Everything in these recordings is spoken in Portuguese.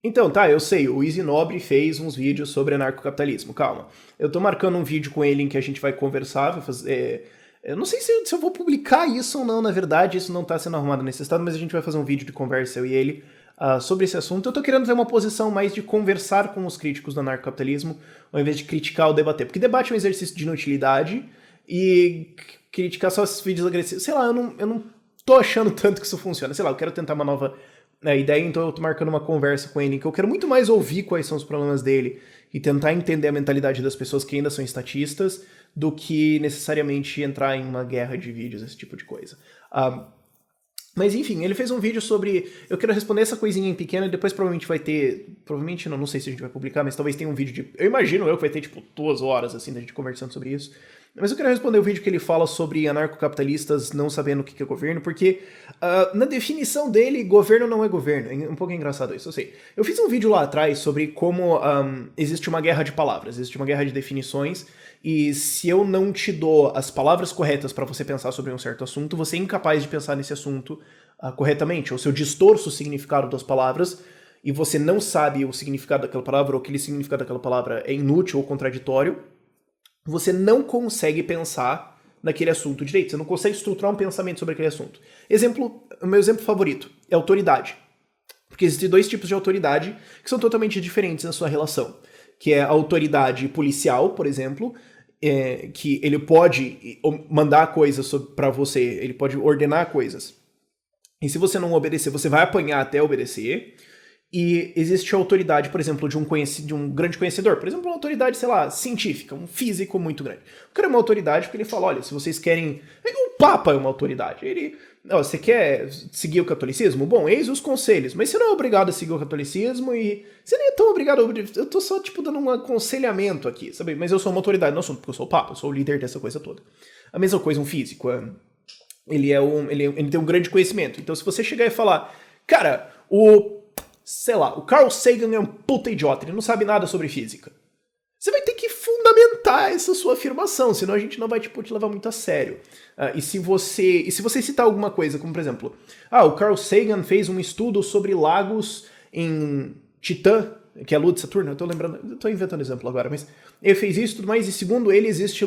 Então, tá, eu sei, o Easy Nobre fez uns vídeos sobre anarcocapitalismo, calma. Eu tô marcando um vídeo com ele em que a gente vai conversar, vai fazer... eu não sei se eu vou publicar isso ou não, na verdade, isso não tá sendo arrumado nesse estado, mas a gente vai fazer um vídeo de conversa, eu e ele, sobre esse assunto. Eu tô querendo ter uma posição mais de conversar com os críticos do anarcocapitalismo, ao invés de criticar ou debater. Porque debate é um exercício de inutilidade, e criticar só esses vídeos agressivos... Sei lá, eu não tô achando tanto que isso funciona. Sei lá, eu quero tentar uma nova ideia, então eu tô marcando uma conversa com ele, em que eu quero muito mais ouvir quais são os problemas dele e tentar entender a mentalidade das pessoas que ainda são estatistas, do que necessariamente entrar em uma guerra de vídeos, esse tipo de coisa. Mas enfim, ele fez um vídeo sobre... Eu quero responder essa coisinha em pequeno e depois provavelmente vai ter... Provavelmente não sei se a gente vai publicar, mas talvez tenha um vídeo de... Eu imagino que vai ter tipo 2 horas assim da gente conversando sobre isso. Mas eu quero responder o vídeo que ele fala sobre anarcocapitalistas não sabendo o que é governo, porque na definição dele, governo não é governo. É um pouco engraçado isso, eu sei. Eu fiz um vídeo lá atrás sobre como existe uma guerra de palavras, existe uma guerra de definições, e se eu não te dou as palavras corretas para você pensar sobre um certo assunto, você é incapaz de pensar nesse assunto corretamente, ou se eu distorço o significado das palavras, e você não sabe o significado daquela palavra, ou aquele significado daquela palavra é inútil ou contraditório, você não consegue pensar naquele assunto direito. Você não consegue estruturar um pensamento sobre aquele assunto. O meu exemplo favorito é autoridade. Porque existem 2 tipos de autoridade que são totalmente diferentes na sua relação. Que é a autoridade policial, por exemplo, que ele pode mandar coisas para você, ele pode ordenar coisas. E se você não obedecer, você vai apanhar até obedecer. E existe a autoridade, por exemplo, de um grande conhecedor. Por exemplo, uma autoridade, sei lá, científica, um físico muito grande. O cara é uma autoridade porque ele fala, olha, se vocês querem... O Papa é uma autoridade. Ele... você quer seguir o catolicismo? Bom, eis os conselhos. Mas você não é obrigado a seguir o catolicismo e... Você nem é tão obrigado a... Eu tô só, tipo, dando um aconselhamento aqui, sabe? Mas eu sou uma autoridade no assunto, porque eu sou o Papa, eu sou o líder dessa coisa toda. A mesma coisa um físico. Ele tem um grande conhecimento. Então, se você chegar e falar, cara, sei lá, o Carl Sagan é um puta idiota, ele não sabe nada sobre física. Você vai ter que fundamentar essa sua afirmação, senão a gente não vai tipo, te levar muito a sério. E se você citar alguma coisa, como por exemplo, o Carl Sagan fez um estudo sobre lagos em Titã, que é a lua de Saturno, eu tô inventando exemplo agora, mas ele fez isso e tudo mais, e segundo ele, existe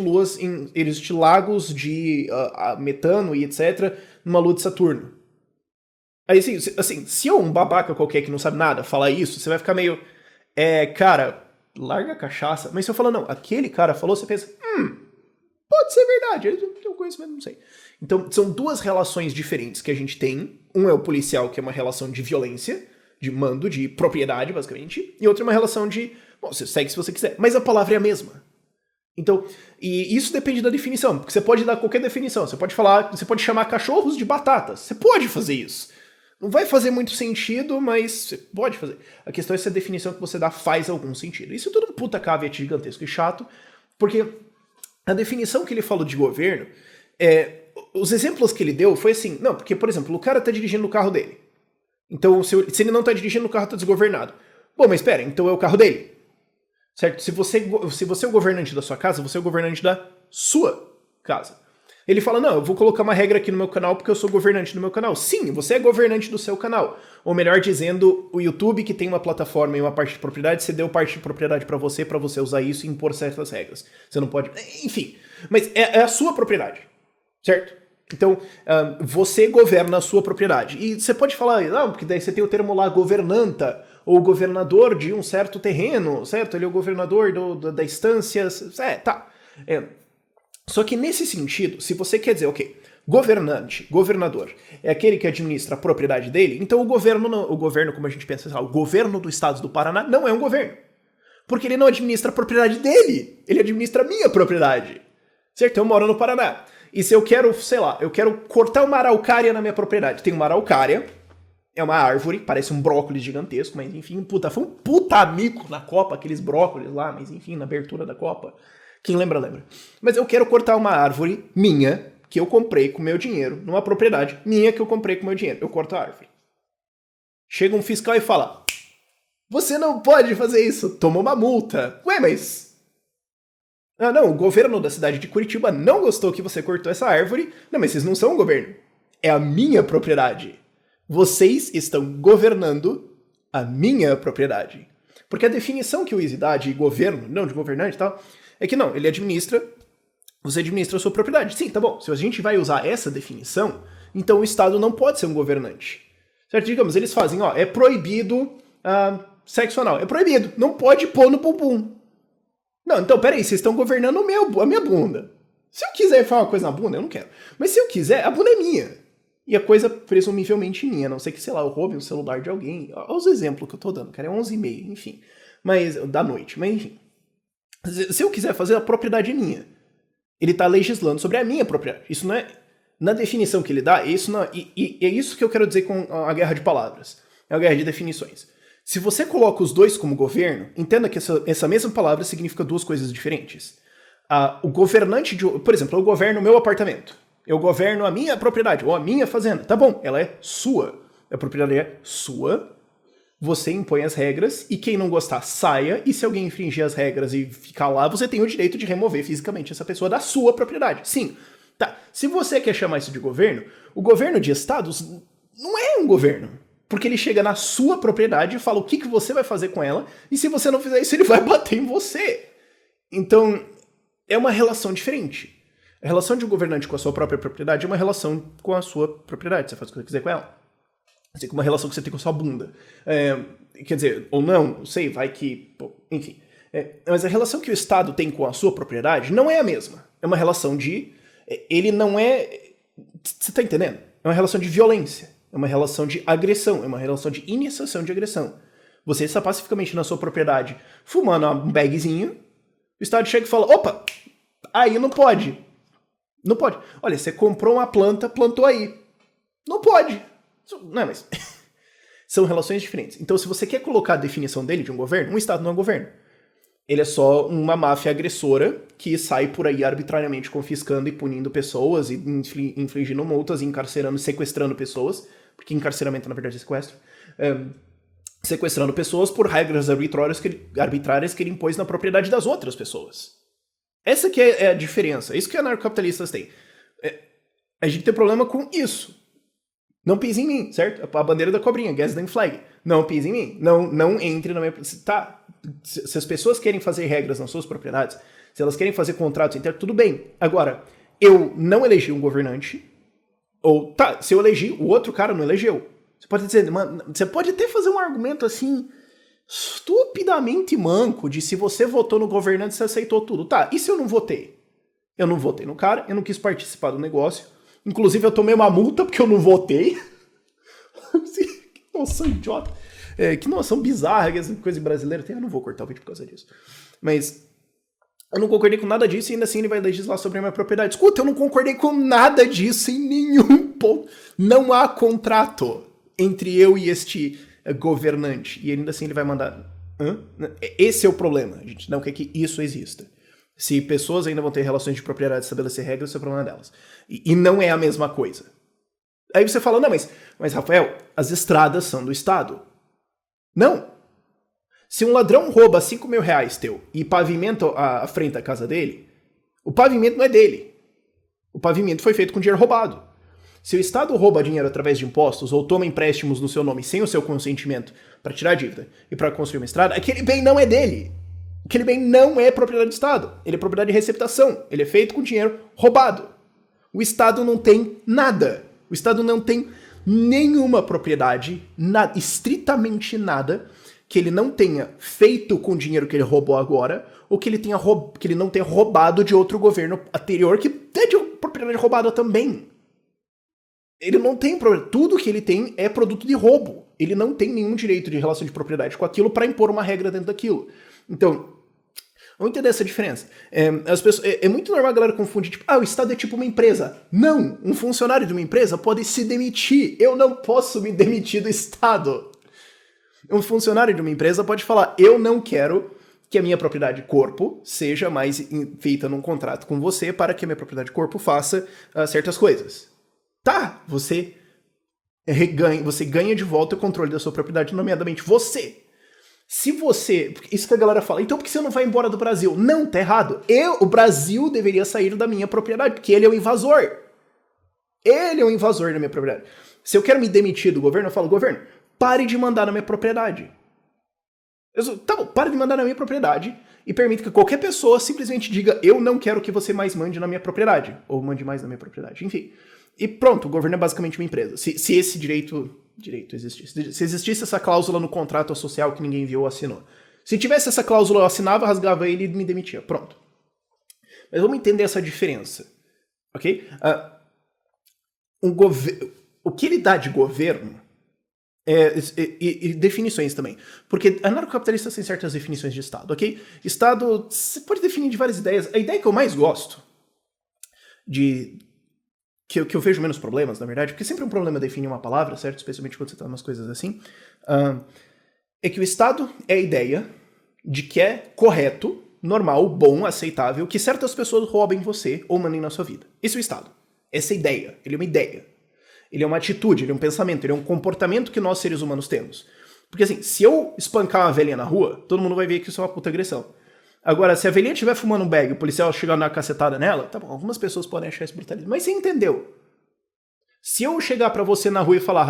lagos de metano e etc. numa lua de Saturno. Aí, assim, se um babaca qualquer que não sabe nada falar isso, você vai ficar meio... cara, larga a cachaça. Mas se eu falar, não, aquele cara falou, você pensa... pode ser verdade, ele tem um conhecimento, não sei. Então, são 2 relações diferentes que a gente tem. Um é o policial, que é uma relação de violência, de mando, de propriedade, basicamente. E outra é uma relação de... Bom, você segue se você quiser. Mas a palavra é a mesma. Então, e isso depende da definição. Porque você pode dar qualquer definição. Você pode chamar cachorros de batatas. Você pode fazer isso. Não vai fazer muito sentido, mas você pode fazer. A questão é se a definição que você dá faz algum sentido. Isso é tudo um puta caveat gigantesco e chato, porque a definição que ele falou de governo, os exemplos que ele deu foi assim, não, porque, por exemplo, o cara tá dirigindo o carro dele. Então, se ele não tá dirigindo, o carro tá desgovernado. Bom, mas espera, então é o carro dele. Certo? Se você é o governante da sua casa, você é o governante da sua casa. Ele fala, não, eu vou colocar uma regra aqui no meu canal porque eu sou governante do meu canal. Sim, você é governante do seu canal. Ou melhor dizendo, o YouTube, que tem uma plataforma e uma parte de propriedade, você deu parte de propriedade pra você usar isso e impor certas regras. Você não pode... Enfim, mas é a sua propriedade, certo? Então, você governa a sua propriedade. E você pode falar, não, porque daí você tem o termo lá, governanta, ou governador de um certo terreno, certo? Ele é o governador da instância... tá. Só que nesse sentido, se você quer dizer, ok, governador, é aquele que administra a propriedade dele, então o governo, como a gente pensa, o governo do estado do Paraná não é um governo. Porque ele não administra a propriedade dele, ele administra a minha propriedade. Certo? Eu moro no Paraná. E se eu quero, sei lá, eu quero cortar uma araucária na minha propriedade. Tem uma araucária, é uma árvore, parece um brócolis gigantesco, mas enfim, foi um puta amigo na Copa, aqueles brócolis lá, mas enfim, na abertura da Copa. Quem lembra, lembra. Mas eu quero cortar uma árvore minha, que eu comprei com meu dinheiro, numa propriedade minha que eu comprei com meu dinheiro. Eu corto a árvore. Chega um fiscal e fala, você não pode fazer isso, toma uma multa. Ué, mas... não, o governo da cidade de Curitiba não gostou que você cortou essa árvore. Não, mas vocês não são o governo. É a minha propriedade. Vocês estão governando a minha propriedade. Porque a definição que o Easy dá de governo, não de governante e tal, é que não, ele administra, você administra a sua propriedade. Sim, tá bom, se a gente vai usar essa definição, então o Estado não pode ser um governante. Certo? Digamos, eles fazem, ó, é proibido sexo anal. É proibido, não pode pôr no bumbum. Não, então peraí, vocês estão governando a minha bunda. Se eu quiser falar uma coisa na bunda, eu não quero. Mas se eu quiser, a bunda é minha. E a coisa presumivelmente minha, a não sei que, sei lá, eu roube um celular de alguém. Olha os exemplos que eu tô dando, cara, é 11h30, enfim. Mas, da noite, mas enfim. Se eu quiser fazer, a propriedade é minha. Ele tá legislando sobre a minha propriedade. Isso não é... Na definição que ele dá, isso não, e é isso que eu quero dizer com a guerra de palavras. É a guerra de definições. Se você coloca os dois como governo, entenda que essa mesma palavra significa duas coisas diferentes. O governante, por exemplo, eu governo o meu apartamento. Eu governo a minha propriedade, ou a minha fazenda. Tá bom, ela é sua. A propriedade é sua. Você impõe as regras, e quem não gostar, saia. E se alguém infringir as regras e ficar lá, você tem o direito de remover fisicamente essa pessoa da sua propriedade. Sim. Tá, se você quer chamar isso de governo, o governo de estados não é um governo. Porque ele chega na sua propriedade e fala o que você vai fazer com ela, e se você não fizer isso, ele vai bater em você. Então, é uma relação diferente. A relação de um governante com a sua própria propriedade é uma relação com a sua propriedade. Você faz o que você quiser com ela. Assim como uma relação que você tem com a sua bunda. Quer dizer, ou não sei, vai que... Pô, enfim. Mas a relação que o Estado tem com a sua propriedade não é a mesma. É uma relação de... Ele não é... Você tá entendendo? É uma relação de violência. É uma relação de agressão. É uma relação de iniciação de agressão. Você está pacificamente na sua propriedade fumando um bagzinho. O Estado chega e fala, opa, aí não pode. Não pode. Olha, você comprou uma planta, plantou aí. Não pode. Não, mas... São relações diferentes. Então, se você quer colocar a definição dele de um governo, um Estado não é um governo. Ele é só uma máfia agressora que sai por aí arbitrariamente confiscando e punindo pessoas e infligindo multas, e encarcerando, sequestrando pessoas, porque encarceramento na verdade é sequestro, sequestrando pessoas por regras arbitrárias que ele impôs na propriedade das outras pessoas. Essa que é a diferença, isso que anarcocapitalistas têm. A gente tem problema com isso. Não pise em mim, certo? A bandeira da cobrinha, Gaslight Flag. Não pise em mim. Não entre na minha... Tá, se as pessoas querem fazer regras nas suas propriedades, se elas querem fazer contratos internos, tudo bem. Agora, eu não elegi um governante, ou, tá, se eu elegi, o outro cara não elegeu. Você pode dizer, mano, você pode até fazer um argumento assim, estupidamente manco, de se você votou no governante, você aceitou tudo. Tá, e se eu não votei? Eu não votei no cara, eu não quis participar do negócio. Inclusive, eu tomei uma multa porque eu não votei. Que noção idiota. Que noção bizarra que essa coisa brasileira tem. Eu não vou cortar o vídeo por causa disso. Mas eu não concordei com nada disso e ainda assim ele vai legislar sobre a minha propriedade. Escuta, eu não concordei com nada disso em nenhum ponto. Não há contrato entre eu e este governante. E ainda assim ele vai mandar... Hã? Esse é o problema. A gente não quer que isso exista. Se pessoas ainda vão ter relações de propriedade e estabelecer regras, isso é o problema delas. E não é a mesma coisa. Aí você fala, não, mas Rafael, as estradas são do Estado. Não. Se um ladrão rouba R$5.000 teu e pavimenta a frente da casa dele, o pavimento não é dele. O pavimento foi feito com dinheiro roubado. Se o Estado rouba dinheiro através de impostos ou toma empréstimos no seu nome sem o seu consentimento para tirar dívida e para construir uma estrada, aquele bem não é dele. Aquele bem não é propriedade do Estado. Ele é propriedade de receptação. Ele é feito com dinheiro roubado. O Estado não tem nada. O Estado não tem nenhuma propriedade, nada, estritamente nada, que ele não tenha feito com o dinheiro que ele roubou agora, ou que ele, que ele não tenha roubado de outro governo anterior, que é de propriedade roubada também. Ele não tem problema. Tudo que ele tem é produto de roubo. Ele não tem nenhum direito de relação de propriedade com aquilo para impor uma regra dentro daquilo. Então, vamos entender essa diferença. É muito normal a galera confundir, tipo, o Estado é tipo uma empresa. Não! Um funcionário de uma empresa pode se demitir. Eu não posso me demitir do Estado. Um funcionário de uma empresa pode falar, eu não quero que a minha propriedade corpo seja mais feita num contrato com você para que a minha propriedade corpo faça certas coisas. Tá, você ganha de volta o controle da sua propriedade, nomeadamente você. Se você... Isso que a galera fala, então por que você não vai embora do Brasil? Não, tá errado. O Brasil deveria sair da minha propriedade, porque ele é o invasor. Ele é o invasor da minha propriedade. Se eu quero me demitir do governo, eu falo, governo, pare de mandar na minha propriedade. Tá bom, pare de mandar na minha propriedade e permita que qualquer pessoa simplesmente diga eu não quero que você mais mande na minha propriedade. Ou mande mais na minha propriedade, enfim. E pronto, o governo é basicamente uma empresa. Se esse direito existisse. Se existisse essa cláusula no contrato social que ninguém viu ou assinou. Se tivesse essa cláusula, eu assinava, rasgava ele e me demitia. Pronto. Mas vamos entender essa diferença. Ok? O que ele dá de governo e definições também. Porque anarcocapitalistas têm certas definições de Estado, ok? Estado, você pode definir de várias ideias. A ideia que eu mais gosto, que eu vejo menos problemas, na verdade, porque sempre é um problema definir uma palavra, certo? Especialmente quando você tá em umas coisas assim, é que o Estado é a ideia de que é correto, normal, bom, aceitável, que certas pessoas roubem você ou mandem na sua vida. Esse é o Estado. Essa é a ideia. Ele é uma ideia. Ele é uma atitude, ele é um pensamento, ele é um comportamento que nós seres humanos temos. Porque assim, se eu espancar uma velhinha na rua, todo mundo vai ver que isso é uma puta agressão. Agora, se a velhinha estiver fumando um bag e o policial chegar na cacetada nela, tá bom, algumas pessoas podem achar isso brutalismo, mas você entendeu. Se eu chegar pra você na rua e falar,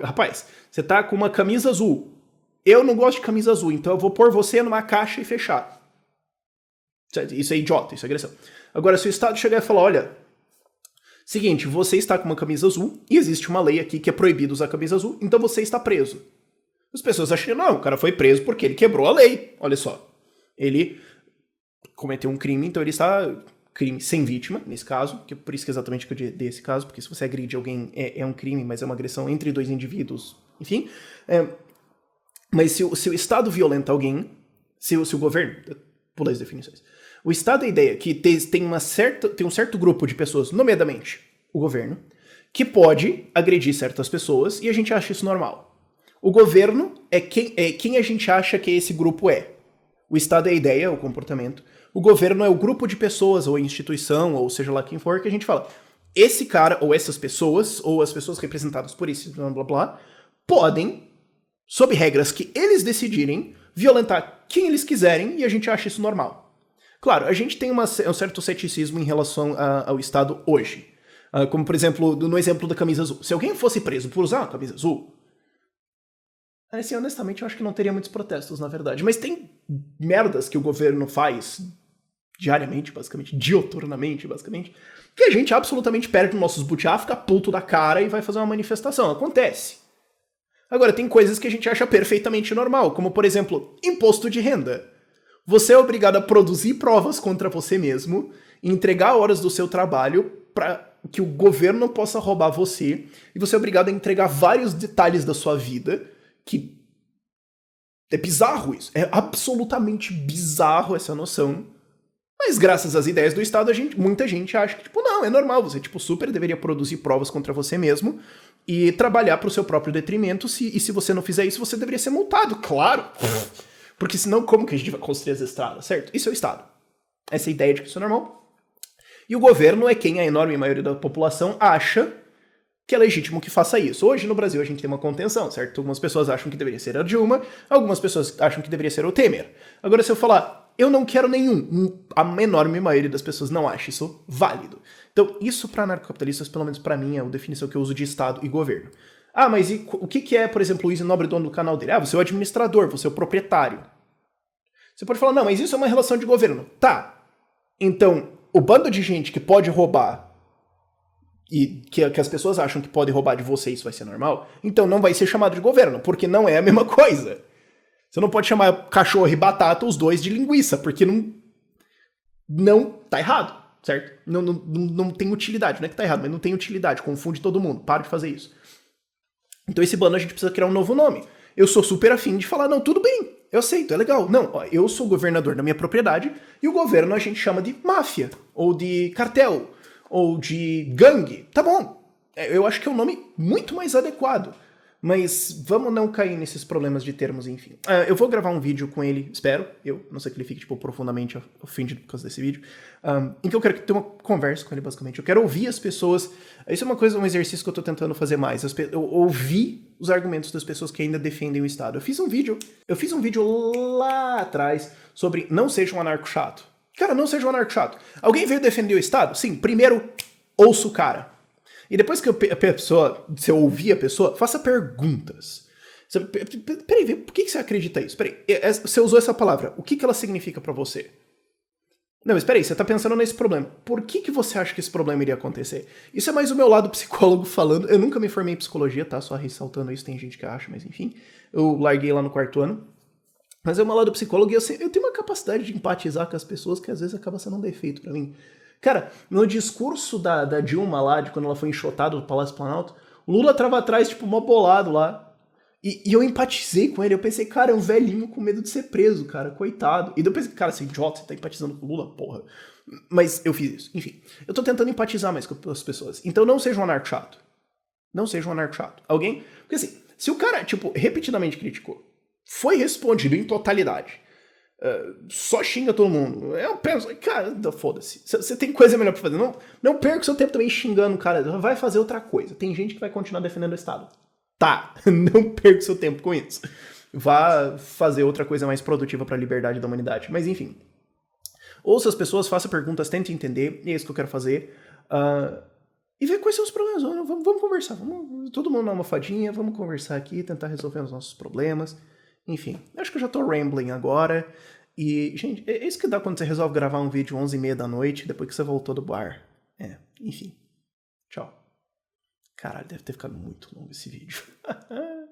rapaz, você tá com uma camisa azul, eu não gosto de camisa azul, então eu vou pôr você numa caixa e fechar. Isso é idiota, isso é agressão. Agora, se o Estado chegar e falar, olha, seguinte, você está com uma camisa azul e existe uma lei aqui que é proibido usar camisa azul, então você está preso. As pessoas acham que não, o cara foi preso porque ele quebrou a lei. Olha só. Ele cometeu um crime, então ele está... Crime sem vítima, nesse caso, que por isso que exatamente que eu dei esse caso, porque se você agride alguém é um crime, mas é uma agressão entre dois indivíduos, enfim. Mas se o Estado violenta alguém, se o governo... Pula as definições. O Estado é a ideia que tem um certo grupo de pessoas, nomeadamente o governo, que pode agredir certas pessoas e a gente acha isso normal. O governo é quem a gente acha que esse grupo é. O Estado é a ideia, o comportamento. O governo é o grupo de pessoas, ou a instituição, ou seja lá quem for, que a gente fala. Esse cara, ou essas pessoas, ou as pessoas representadas por isso, blá blá blá, podem, sob regras que eles decidirem, violentar quem eles quiserem e a gente acha isso normal. Claro, a gente tem um certo ceticismo em relação ao Estado hoje. Como, por exemplo, no exemplo da camisa azul. Se alguém fosse preso por usar uma camisa azul, assim, honestamente, eu acho que não teria muitos protestos, na verdade. Mas tem merdas que o governo faz diariamente, basicamente, dioturnamente, basicamente, que a gente absolutamente perde nossos butiá, fica puto da cara e vai fazer uma manifestação. Acontece. Agora, tem coisas que a gente acha perfeitamente normal, como, por exemplo, imposto de renda. Você é obrigado a produzir provas contra você mesmo e entregar horas do seu trabalho para que o governo possa roubar você, e você é obrigado a entregar vários detalhes da sua vida, que é bizarro isso. É absolutamente bizarro essa noção. Mas graças às ideias do Estado, muita gente acha que, não, é normal. Você, super deveria produzir provas contra você mesmo e trabalhar pro seu próprio detrimento. E se você não fizer isso, você deveria ser multado, claro. Porque senão, como que a gente vai construir as estradas, certo? Isso é o Estado. Essa é a ideia de que isso é normal. E o governo é quem a enorme maioria da população acha que é legítimo que faça isso. Hoje, no Brasil, a gente tem uma contenção, certo? Algumas pessoas acham que deveria ser a Dilma, algumas pessoas acham que deveria ser o Temer. Agora, se eu falar, eu não quero nenhum, a enorme maioria das pessoas não acha isso válido. Então, isso para anarcocapitalistas, pelo menos para mim, é a definição que eu uso de Estado e governo. Mas e o que é, por exemplo, o Luiz Nobre, dono do canal dele? Você é o administrador, você é o proprietário. Você pode falar, não, mas isso é uma relação de governo. Tá. Então, o bando de gente que pode roubar e que as pessoas acham que podem roubar de você, isso vai ser normal, então não vai ser chamado de governo, porque não é a mesma coisa. Você não pode chamar cachorro e batata os dois de linguiça, porque não tá errado, certo? Não tem utilidade, não é que tá errado, mas não tem utilidade, confunde todo mundo, para de fazer isso. Então esse bando a gente precisa criar um novo nome. Eu sou super afim de falar, não, tudo bem, eu aceito, é legal. Não, eu sou governador da minha propriedade e o governo a gente chama de máfia, ou de cartel, ou de gangue, tá bom. Eu acho que é um nome muito mais adequado. Mas vamos não cair nesses problemas de termos, enfim. Eu vou gravar um vídeo com ele, espero. Eu não sei que ele fique, profundamente ofendido por causa desse vídeo. Em que eu quero ter uma conversa com ele, basicamente. Eu quero ouvir as pessoas. Isso é um exercício que eu tô tentando fazer mais. Eu ouvir os argumentos das pessoas que ainda defendem o Estado. Eu fiz um vídeo lá atrás sobre não seja um anarco chato. Cara, não seja um anarco chato. Alguém veio defender o Estado? Sim, primeiro, ouça o cara. E depois que você ouvir a pessoa, faça perguntas. Peraí, por que você acredita isso? Peraí, você usou essa palavra, o que ela significa pra você? Não, mas peraí, você tá pensando nesse problema. Por que você acha que esse problema iria acontecer? Isso é mais o meu lado psicólogo falando. Eu nunca me formei em psicologia, tá? Só ressaltando isso, tem gente que acha, mas enfim. Eu larguei lá no 4º ano. Mas é o meu lado psicólogo e eu tenho uma capacidade de empatizar com as pessoas que às vezes acaba sendo um defeito pra mim. Cara, no discurso da Dilma lá, de quando ela foi enxotada do Palácio Planalto, o Lula tava atrás, tipo, mó bolado lá. E eu empatizei com ele, eu pensei, cara, é um velhinho com medo de ser preso, cara, coitado. E daí eu pensei, cara, você é idiota, você tá empatizando com o Lula, porra. Mas eu fiz isso. Enfim, eu tô tentando empatizar mais com as pessoas. Então não seja um anarco chato. Não seja um anarco chato. Alguém... Porque assim, se o cara, tipo, repetidamente criticou, foi respondido em totalidade, só xinga todo mundo, eu penso, cara, foda-se. Você tem coisa melhor pra fazer. Não perca o seu tempo também xingando o cara. Vai fazer outra coisa. Tem gente que vai continuar defendendo o Estado. Tá, não perca seu tempo com isso. Vá fazer outra coisa mais produtiva para a liberdade da humanidade. Mas enfim. Ouça as pessoas, faça perguntas, tente entender. E é isso que eu quero fazer. E ver quais são os problemas. Vamos conversar. Todo mundo na almofadinha. Vamos conversar aqui, tentar resolver os nossos problemas. Enfim, acho que eu já tô rambling agora. E, gente, é isso que dá quando você resolve gravar um vídeo 11h30 da noite, depois que você voltou do bar. Enfim. Tchau. Caralho, deve ter ficado muito longo esse vídeo.